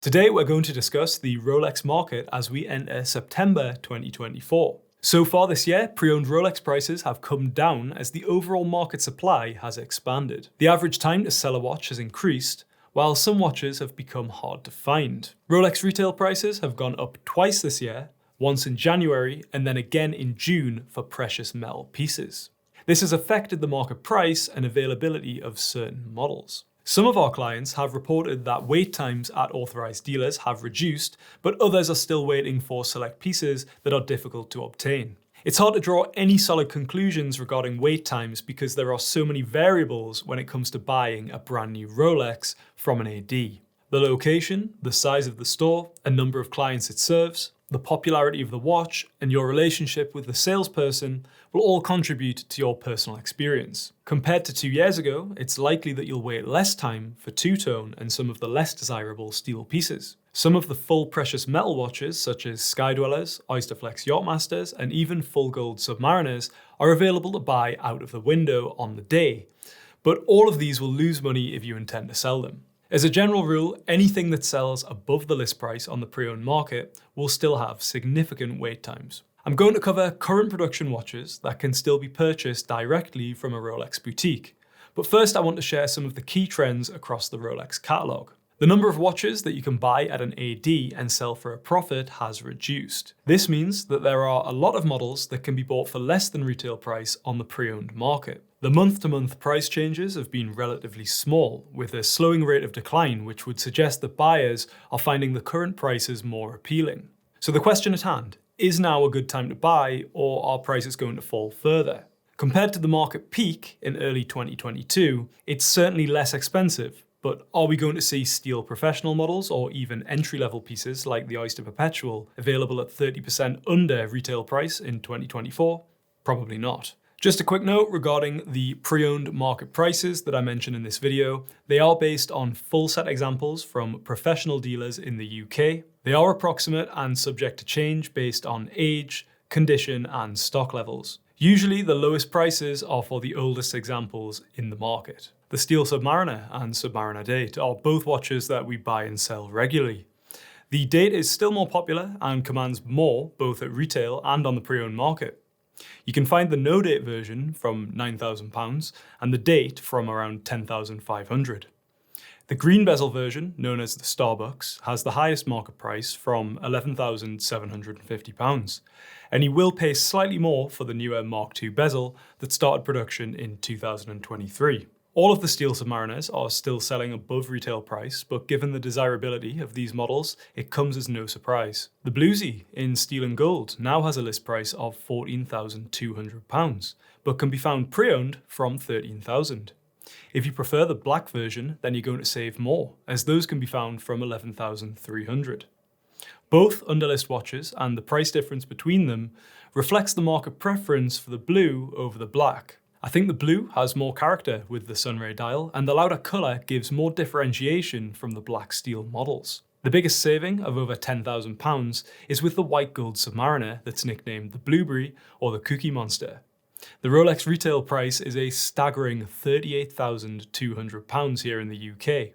Today we're going to discuss the Rolex market as we enter September 2024. So far this year, pre-owned Rolex prices have come down as the overall market supply has expanded. The average time to sell a watch has increased, while some watches have become hard to find. Rolex retail prices have gone up twice this year, once in January and then again in June for precious metal pieces. This has affected the market price and availability of certain models. Some of our clients have reported that wait times at authorized dealers have reduced, but others are still waiting for select pieces that are difficult to obtain. It's hard to draw any solid conclusions regarding wait times because there are so many variables when it comes to buying a brand new Rolex from an AD. The location, the size of the store, a number of clients it serves, the popularity of the watch, and your relationship with the salesperson will all contribute to your personal experience. Compared to 2 years ago, it's likely that you'll wait less time for two-tone and some of the less desirable steel pieces. Some of the full precious metal watches, such as Skydwellers, Oyster Yachtmasters, and even full gold Submariners, are available to buy out of the window on the day. But all of these will lose money if you intend to sell them. As a general rule, anything that sells above the list price on the pre-owned market will still have significant wait times. I'm going to cover current production watches that can still be purchased directly from a Rolex boutique. But first I want to share some of the key trends across the Rolex catalogue. The number of watches that you can buy at an AD and sell for a profit has reduced. This means that there are a lot of models that can be bought for less than retail price on the pre-owned market. The month-to-month price changes have been relatively small, with a slowing rate of decline, which would suggest that buyers are finding the current prices more appealing. So the question at hand, is now a good time to buy, or are prices going to fall further? Compared to the market peak in early 2022, it's certainly less expensive, but are we going to see steel professional models or even entry-level pieces like the Oyster Perpetual available at 30% under retail price in 2024? Probably not. Just a quick note regarding the pre-owned market prices that I mentioned in this video. They are based on full set examples from professional dealers in the UK. They are approximate and subject to change based on age, condition, and stock levels. Usually the lowest prices are for the oldest examples in the market. The Steel Submariner and Submariner Date are both watches that we buy and sell regularly. The Date is still more popular and commands more both at retail and on the pre-owned market. You can find the no-date version from £9,000 and the Date from around £10,500. The green bezel version, known as the Starbucks, has the highest market price from £11,750, and you will pay slightly more for the newer Mark II bezel that started production in 2023. All of the Steel Submariners are still selling above retail price, but given the desirability of these models, it comes as no surprise. The Bluesy in steel and gold now has a list price of £14,200, but can be found pre-owned from £13,000. If you prefer the black version, then you're going to save more, as those can be found from £11,300. Both underlist watches and the price difference between them reflects the market preference for the blue over the black. I think the blue has more character with the sunray dial, and the louder colour gives more differentiation from the black steel models. The biggest saving of over £10,000 is with the white gold Submariner that's nicknamed the Blueberry or the Cookie Monster. The Rolex retail price is a staggering £38,200 here in the UK.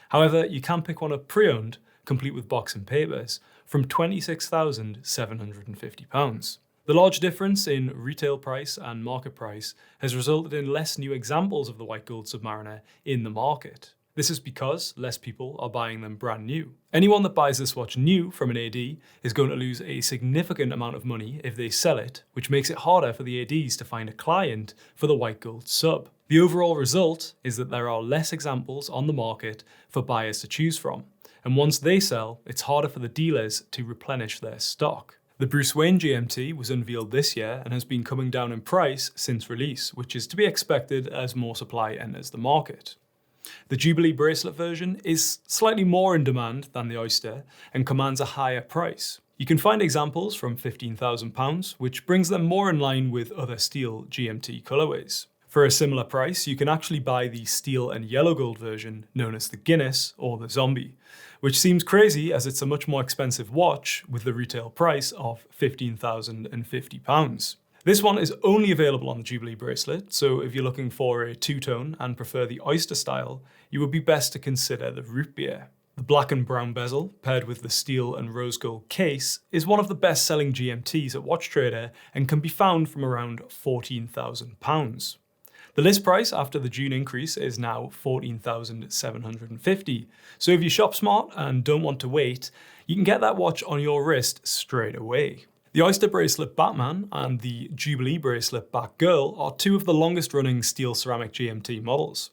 However, you can pick one up pre-owned, complete with box and papers, from £26,750. The large difference in retail price and market price has resulted in less new examples of the white gold Submariner in the market. This is because less people are buying them brand new. Anyone that buys this watch new from an AD is going to lose a significant amount of money if they sell it, which makes it harder for the ADs to find a client for the white gold sub. The overall result is that there are less examples on the market for buyers to choose from, and once they sell, it's harder for the dealers to replenish their stock. The Bruce Wayne GMT was unveiled this year and has been coming down in price since release, which is to be expected as more supply enters the market. The Jubilee bracelet version is slightly more in demand than the Oyster and commands a higher price. You can find examples from £15,000, which brings them more in line with other steel GMT colorways. For a similar price, you can actually buy the steel and yellow gold version, known as the Guinness or the Zombie, which seems crazy as it's a much more expensive watch with the retail price of £15,050. This one is only available on the Jubilee bracelet, so if you're looking for a two-tone and prefer the Oyster style, you would be best to consider the root beer. The black and brown bezel, paired with the steel and rose gold case, is one of the best-selling GMTs at Watch Trader and can be found from around £14,000. The list price after the June increase is now $14,750, so if you shop smart and don't want to wait, you can get that watch on your wrist straight away. The Oyster Bracelet Batman and the Jubilee Bracelet Batgirl are two of the longest running steel ceramic GMT models.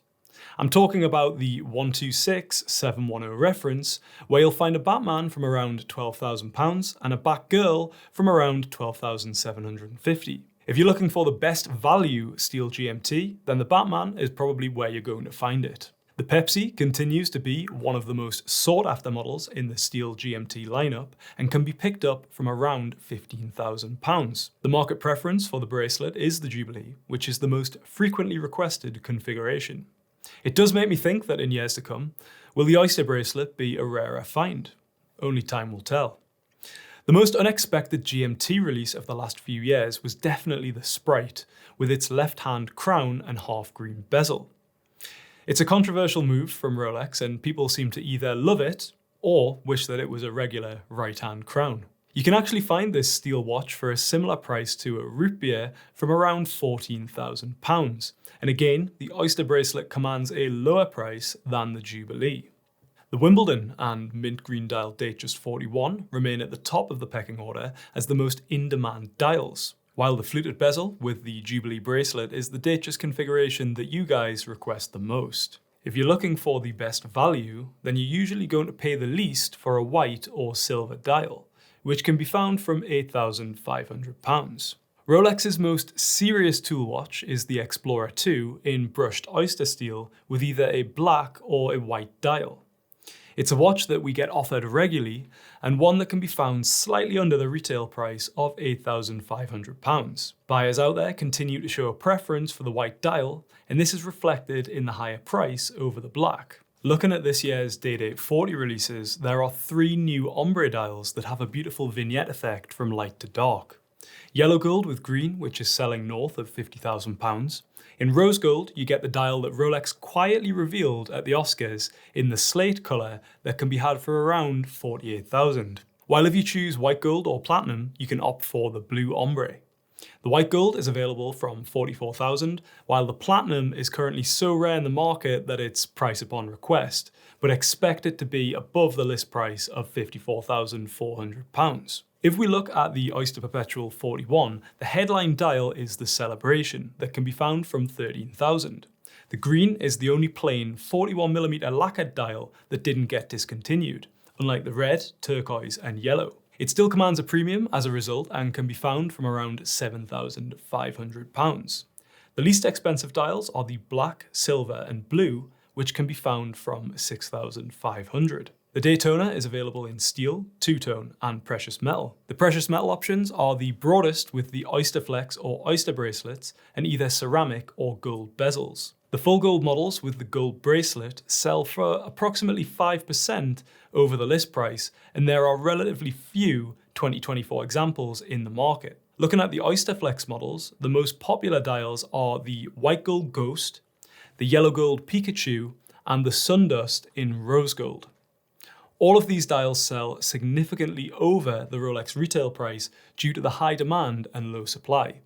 I'm talking about the 126710 reference, where you'll find a Batman from around £12,000 and a Batgirl from around $12,750. If you're looking for the best value steel GMT, then the Batman is probably where you're going to find it. The Pepsi continues to be one of the most sought after models in the steel GMT lineup and can be picked up from around £15,000. The market preference for the bracelet is the Jubilee, which is the most frequently requested configuration. It does make me think that in years to come, will the Oyster bracelet be a rarer find? Only time will tell. The most unexpected GMT release of the last few years was definitely the Sprite, with its left-hand crown and half-green bezel. It's a controversial move from Rolex, and people seem to either love it or wish that it was a regular right-hand crown. You can actually find this steel watch for a similar price to a root beer from around £14,000. And again, the Oyster bracelet commands a lower price than the Jubilee. The Wimbledon and mint green dial Datejust 41 remain at the top of the pecking order as the most in-demand dials, while the fluted bezel with the Jubilee bracelet is the Datejust configuration that you guys request the most. If you're looking for the best value, then you're usually going to pay the least for a white or silver dial, which can be found from £8,500. Rolex's most serious tool watch is the Explorer 2 in brushed oyster steel with either a black or a white dial. It's a watch that we get offered regularly and one that can be found slightly under the retail price of £8,500. Buyers out there continue to show a preference for the white dial, and this is reflected in the higher price over the black. Looking at this year's Day-Date 40 releases, there are 3 new ombre dials that have a beautiful vignette effect from light to dark. Yellow gold with green, which is selling north of £50,000. In rose gold, you get the dial that Rolex quietly revealed at the Oscars in the slate colour that can be had for around £48,000. While if you choose white gold or platinum, you can opt for the blue ombre. The white gold is available from £44,000, while the platinum is currently so rare in the market that it's price upon request, but expect it to be above the list price of £54,400. If we look at the Oyster Perpetual 41, the headline dial is the Celebration that can be found from £13,000. The green is the only plain 41mm lacquered dial that didn't get discontinued, unlike the red, turquoise and yellow. It still commands a premium as a result and can be found from around £7,500. The least expensive dials are the black, silver and blue, which can be found from £6,500. The Daytona is available in steel, two-tone and precious metal. The precious metal options are the broadest with the Oyster Flex or Oyster bracelets and either ceramic or gold bezels. The full gold models with the gold bracelet sell for approximately 5% over the list price, and there are relatively few 2024 examples in the market. Looking at the Oyster Flex models, the most popular dials are the white gold Ghost, the yellow gold Pikachu, and the Sundust in rose gold. All of these dials sell significantly over the Rolex retail price due to the high demand and low supply.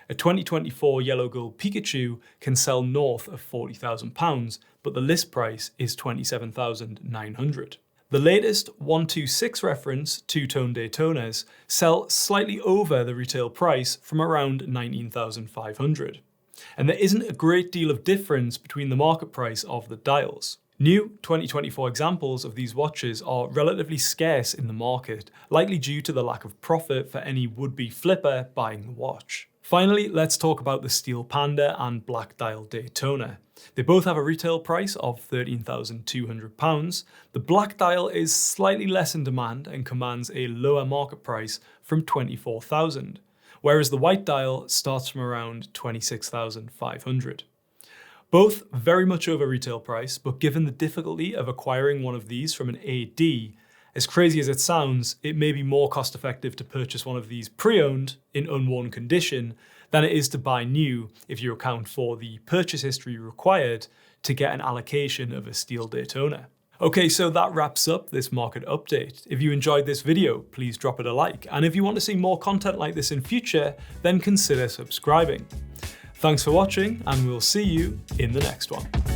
A 2024 yellow gold Pikachu can sell north of £40,000, but the list price is £27,900. The latest 126 reference two-tone Daytonas sell slightly over the retail price from around £19,500. And there isn't a great deal of difference between the market price of the dials. New 2024 examples of these watches are relatively scarce in the market, likely due to the lack of profit for any would-be flipper buying the watch. Finally, let's talk about the Steel Panda and Black Dial Daytona. They both have a retail price of £13,200. The Black Dial is slightly less in demand and commands a lower market price from £24,000, whereas the White Dial starts from around £26,500. Both very much over retail price, but given the difficulty of acquiring one of these from an AD, as crazy as it sounds, it may be more cost effective to purchase one of these pre-owned in unworn condition than it is to buy new if you account for the purchase history required to get an allocation of a steel Daytona. Okay, so that wraps up this market update. If you enjoyed this video, please drop it a like. And if you want to see more content like this in future, then consider subscribing. Thanks for watching, and we'll see you in the next one.